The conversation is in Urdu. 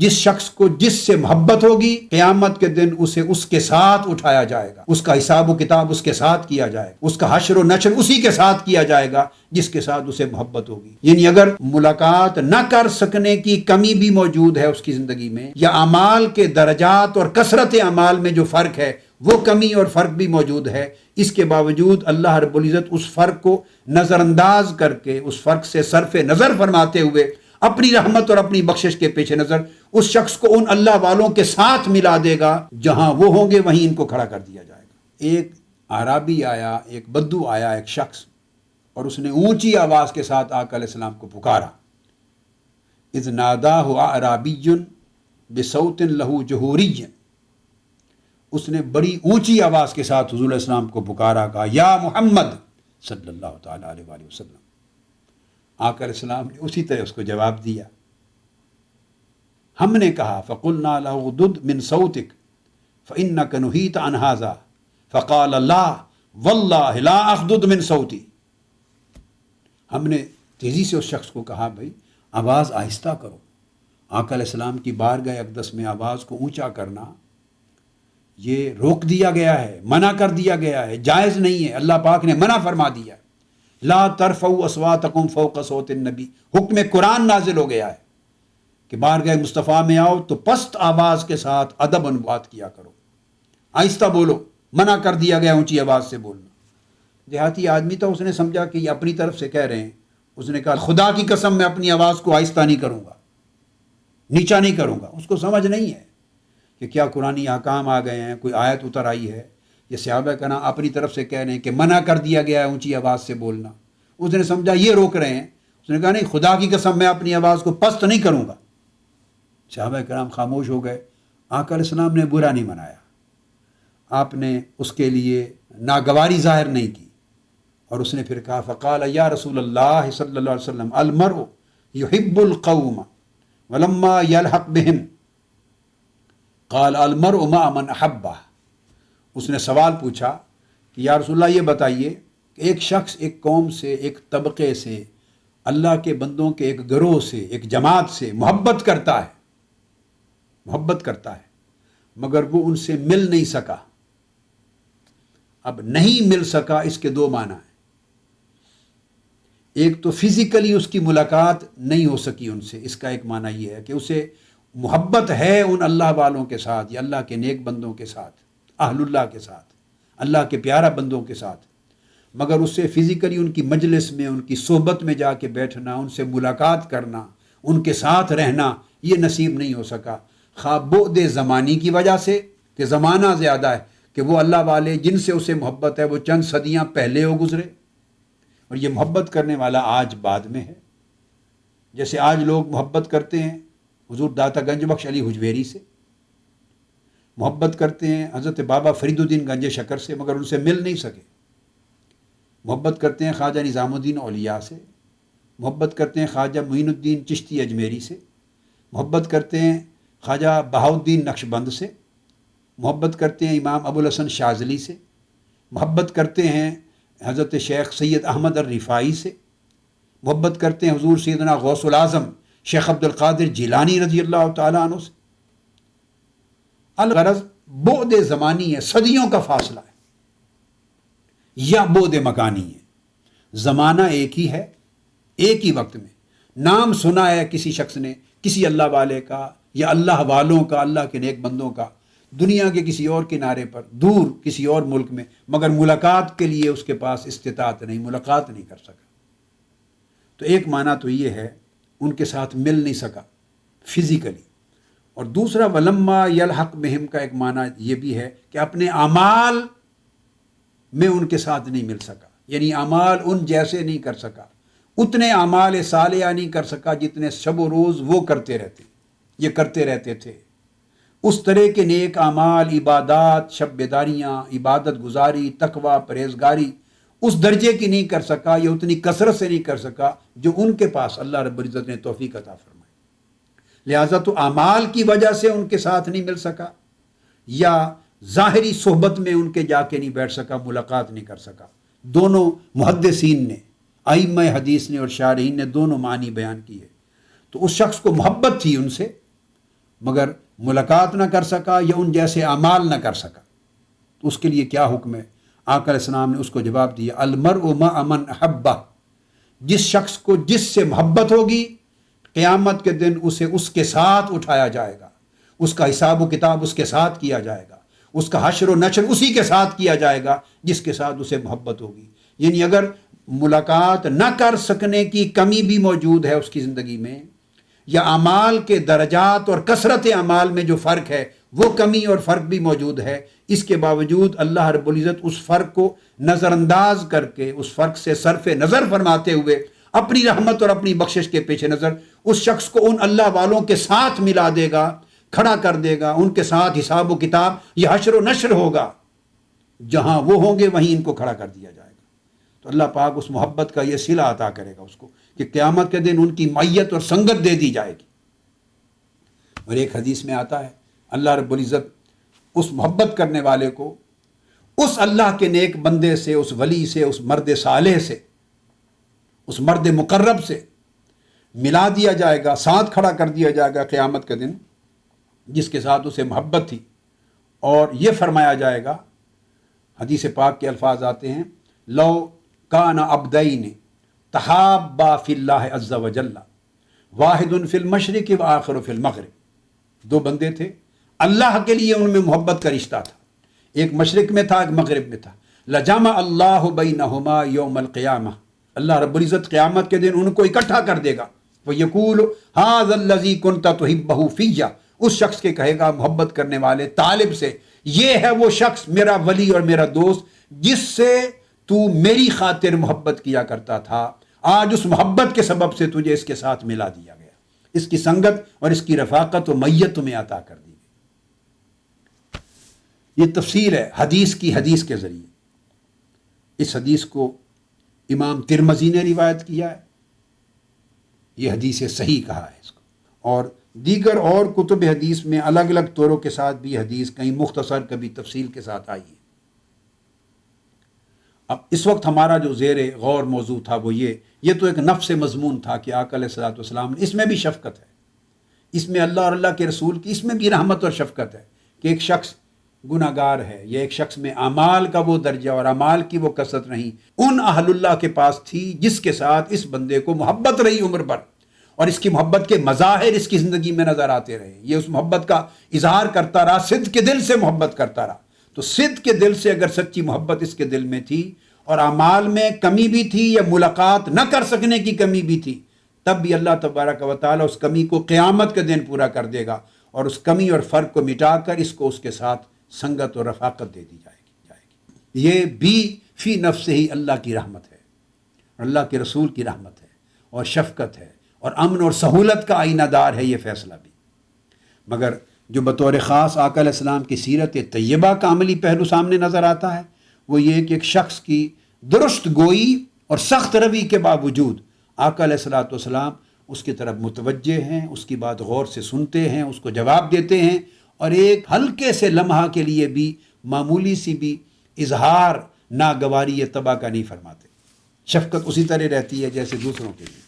جس شخص کو جس سے محبت ہوگی قیامت کے دن اسے اس کے ساتھ اٹھایا جائے گا، اس کا حساب و کتاب اس کے ساتھ کیا جائے گا، اس کا حشر و نشر اسی کے ساتھ کیا جائے گا جس کے ساتھ اسے محبت ہوگی۔ یعنی اگر ملاقات نہ کر سکنے کی کمی بھی موجود ہے اس کی زندگی میں، یا اعمال کے درجات اور کثرت اعمال میں جو فرق ہے وہ کمی اور فرق بھی موجود ہے، اس کے باوجود اللہ رب العزت اس فرق کو نظر انداز کر کے، اس فرق سے صرف نظر فرماتے ہوئے، اپنی رحمت اور اپنی بخشش کے پیش نظر اس شخص کو ان اللہ والوں کے ساتھ ملا دے گا، جہاں وہ ہوں گے وہیں ان کو کھڑا کر دیا جائے گا۔ ایک اعرابی آیا، ایک بدو آیا، ایک شخص، اور اس نے اونچی آواز کے ساتھ آقا علیہ السلام کو پکارا۔ اذ ناداہ اعرابی بصوت لہ جہوری، اس نے بڑی اونچی آواز کے ساتھ حضور علیہ السلام کو پکارا، کہا یا محمد صلی اللہ تعالی علیہ وآلہ وسلم۔ آقا علیہ السلام نے اسی طرح اس کو جواب دیا۔ ہم نے کہا فقلنا له اغضض من صوتك فإنك نهيت عن هذا فقال لا والله لا اغضض من صوتي۔ ہم نے تیزی سے اس شخص کو کہا بھائی آواز آہستہ کرو۔ آقا علیہ السلام کی بارگاہ اقدس میں آواز کو اونچا کرنا یہ روک دیا گیا ہے، منع کر دیا گیا ہے، جائز نہیں ہے، اللہ پاک نے منع فرما دیا۔ لا ترفعوا اصواتکم فوق صوت النبی، حکم قرآن نازل ہو گیا ہے کہ بارگاہ مصطفیٰ میں آؤ تو پست آواز کے ساتھ ادب و بات کیا کرو، آہستہ بولو، منع کر دیا گیا اونچی آواز سے بولنا۔ دیہاتی آدمی تھا، اس نے سمجھا کہ یہ اپنی طرف سے کہہ رہے ہیں، اس نے کہا خدا کی قسم میں اپنی آواز کو آہستہ نہیں کروں گا، نیچا نہیں کروں گا۔ اس کو سمجھ نہیں ہے کہ کیا قرآنی احکام آ گئے ہیں، کوئی آیت اتر آئی ہے، یہ صحابہ کرام اپنی طرف سے کہہ رہے ہیں کہ منع کر دیا گیا ہے اونچی آواز سے بولنا۔ اس نے سمجھا یہ روک رہے ہیں، اس نے کہا نہیں خدا کی قسم میں اپنی آواز کو پست نہیں کروں گا۔ صحابہ کرام خاموش ہو گئے۔ آقا علیہ السلام نے برا نہیں منایا، آپ نے اس کے لیے ناگواری ظاہر نہیں کی، اور اس نے پھر کہا فقال یا رسول اللہ صلی اللہ علیہ وسلم المرء يحب القوم ولما يلحق بهم قال المرء مع من احبہ۔ اس نے سوال پوچھا کہ یا رسول اللہ یہ بتائیے کہ ایک شخص ایک قوم سے، ایک طبقے سے، اللہ کے بندوں کے ایک گروہ سے، ایک جماعت سے محبت کرتا ہے، مگر وہ ان سے مل نہیں سکا۔ اب نہیں مل سکا اس کے دو معنی ہیں، ایک تو فزیکلی اس کی ملاقات نہیں ہو سکی ان سے، اس کا ایک معنی یہ ہے کہ اسے محبت ہے ان اللہ والوں کے ساتھ یا اللہ کے نیک بندوں کے ساتھ، اہل اللہ کے ساتھ، اللہ کے پیارا بندوں کے ساتھ، مگر اس سے فزیکلی ان کی مجلس میں، ان کی صحبت میں جا کے بیٹھنا، ان سے ملاقات کرنا، ان کے ساتھ رہنا یہ نصیب نہیں ہو سکا، خواہ بعد زمانی کی وجہ سے کہ زمانہ زیادہ ہے کہ وہ اللہ والے جن سے اسے محبت ہے وہ چند صدیاں پہلے ہو گزرے، اور یہ محبت کرنے والا آج بعد میں ہے۔ جیسے آج لوگ محبت کرتے ہیں حضور داتا گنج بخش علی حجویری سے، محبت کرتے ہیں حضرت بابا فرید الدین گنج شکر سے، مگر ان سے مل نہیں سکے، محبت کرتے ہیں خواجہ نظام الدین اولیاء سے، محبت کرتے ہیں خواجہ معین الدین چشتی اجمیری سے، محبت کرتے ہیں خواجہ بہاؤالدین نقشبند سے، محبت کرتے ہیں امام ابو الحسن شاذلی سے، محبت کرتے ہیں حضرت شیخ سید احمد الرفاعی سے، محبت کرتے ہیں حضور سیدنا غوث العظم شیخ عبد القادر جیلانی رضی اللہ تعالیٰ عنہ سے۔ الغرض بعد زمانی ہے، صدیوں کا فاصلہ ہے، یا بعد مکانی ہے، زمانہ ایک ہی ہے، ایک ہی وقت میں نام سنا ہے کسی شخص نے، کسی اللہ والے کا یا اللہ والوں کا، اللہ کے نیک بندوں کا، دنیا کے کسی اور کنارے پر، دور کسی اور ملک میں، مگر ملاقات کے لیے اس کے پاس استطاعت نہیں، ملاقات نہیں کر سکا۔ تو ایک معنی تو یہ ہے ان کے ساتھ مل نہیں سکا فزیکلی، اور دوسرا ولما یلحق بہم کا ایک معنی یہ بھی ہے کہ اپنے اعمال میں ان کے ساتھ نہیں مل سکا، یعنی اعمال ان جیسے نہیں کر سکا، اتنے اعمال صالحہ نہیں کر سکا جتنے شب و روز وہ کرتے رہتے تھے، اس طرح کے نیک اعمال، عبادات، شب بیداریاں، عبادت گزاری، تقوی، پرہیزگاری اس درجے کی نہیں کر سکا یا اتنی کثرت سے نہیں کر سکا جو ان کے پاس اللہ رب العزت نے توفیق عطا فرمائی۔ لہٰذا تو اعمال کی وجہ سے ان کے ساتھ نہیں مل سکا، یا ظاہری صحبت میں ان کے جا کے نہیں بیٹھ سکا، ملاقات نہیں کر سکا۔ دونوں محدثین نے، ائمہ حدیث نے اور شارحین نے دونوں معنی بیان کیے۔ تو اس شخص کو محبت تھی ان سے، مگر ملاقات نہ کر سکا یا ان جیسے اعمال نہ کر سکا، تو اس کے لیے کیا حکم ہے؟ آقا علیہ السلام نے اس کو جواب دیا، المرء مع من احبہ، جس شخص کو جس سے محبت ہوگی قیامت کے دن اسے اس کے ساتھ اٹھایا جائے گا، اس کا حساب و کتاب اس کے ساتھ کیا جائے گا، اس کا حشر و نشر اسی کے ساتھ کیا جائے گا جس کے ساتھ اسے محبت ہوگی۔ یعنی اگر ملاقات نہ کر سکنے کی کمی بھی موجود ہے اس کی زندگی میں، یا اعمال کے درجات اور کثرت اعمال میں جو فرق ہے وہ کمی اور فرق بھی موجود ہے، اس کے باوجود اللہ رب العزت اس فرق کو نظر انداز کر کے، اس فرق سے صرف نظر فرماتے ہوئے اپنی رحمت اور اپنی بخشش کے پیش نظر اس شخص کو ان اللہ والوں کے ساتھ ملا دے گا، کھڑا کر دے گا، ان کے ساتھ حساب و کتاب یہ حشر و نشر ہوگا، جہاں وہ ہوں گے وہیں ان کو کھڑا کر دیا جائے گا۔ تو اللہ پاک اس محبت کا یہ صلہ عطا کرے گا اس کو کہ قیامت کے دن ان کی معیت اور سنگت دے دی جائے گی۔ اور ایک حدیث میں آتا ہے اللہ رب العزت اس محبت کرنے والے کو اس اللہ کے نیک بندے سے، اس ولی سے، اس مرد صالح سے، اس مرد مقرب سے ملا دیا جائے گا، ساتھ کھڑا کر دیا جائے گا قیامت کے دن، جس کے ساتھ اسے محبت تھی۔ اور یہ فرمایا جائے گا، حدیث پاک کے الفاظ آتے ہیں، لو کان عبدین تحابا فی اللہ عز وجل واحد فی المشرق وآخر فی المغرب، دو بندے تھے، اللہ کے لیے ان میں محبت کا رشتہ تھا، ایک مشرق میں تھا ایک مغرب میں تھا، لجمع اللہ بینہما یوم القیامہ، اللہ رب العزت قیامت کے دن ان کو اکٹھا کر دے گا، ویقول ھذا الذی کنت تحبہ فیہ، اس شخص کے کہے گا محبت کرنے والے طالب سے، یہ ہے وہ شخص میرا ولی اور میرا دوست جس سے تو میری خاطر محبت کیا کرتا تھا، آج اس محبت کے سبب سے تجھے اس کے ساتھ ملا دیا گیا، اس کی سنگت اور اس کی رفاقت و میت تمہیں عطا کر دی گئی۔ یہ تفسیر ہے حدیث کی، حدیث کے ذریعے۔ اس حدیث کو امام ترمذی نے روایت کیا ہے، یہ حدیث صحیح کہا ہے اس کو، اور دیگر اور کتب حدیث میں الگ الگ طوروں کے ساتھ بھی حدیث کہیں مختصر کبھی تفصیل کے ساتھ آئی ہے۔ اب اس وقت ہمارا جو زیر غور موضوع تھا وہ یہ تو ایک نفس مضمون تھا کہ آقا علیہ الصلوۃ والسلام نے، اس میں بھی شفقت ہے، اس میں اللہ اور اللہ کے رسول کی، اس میں بھی رحمت اور شفقت ہے کہ ایک شخص گناہ گار ہے، یا ایک شخص میں اعمال کا وہ درجہ اور اعمال کی وہ کثرت نہیں ان اہل اللہ کے پاس تھی جس کے ساتھ اس بندے کو محبت رہی عمر بھر، اور اس کی محبت کے مظاہر اس کی زندگی میں نظر آتے رہے، یہ اس محبت کا اظہار کرتا رہا، صدق کے دل سے محبت کرتا رہا۔ تو صدق کے دل سے اگر سچی محبت اس کے دل میں تھی اور اعمال میں کمی بھی تھی یا ملاقات نہ کر سکنے کی کمی بھی تھی، تب بھی اللہ تبارک و تعالیٰ اس کمی کو قیامت کے دن پورا کر دے گا، اور اس کمی اور فرق کو مٹا کر اس کو اس کے ساتھ سنگت اور رفاقت دے دی جائے گی۔ یہ بھی فی نفس ہی اللہ کی رحمت ہے، اللہ کے رسول کی رحمت ہے اور شفقت ہے اور امن اور سہولت کا آئینہ دار ہے یہ فیصلہ بھی۔ مگر جو بطور خاص آقا علیہ السلام کی سیرت طیبہ کا عملی پہلو سامنے نظر آتا ہے وہ یہ کہ ایک شخص کی درست گوئی اور سخت روی کے باوجود آقا علیہ الصلوۃ والسلام اس کی طرف متوجہ ہیں، اس کی بات غور سے سنتے ہیں، اس کو جواب دیتے ہیں، اور ایک ہلکے سے لمحہ کے لیے بھی معمولی سی بھی اظہار ناگواری یا تباہ کا نہیں فرماتے۔ شفقت اسی طرح رہتی ہے جیسے دوسروں کے لیے۔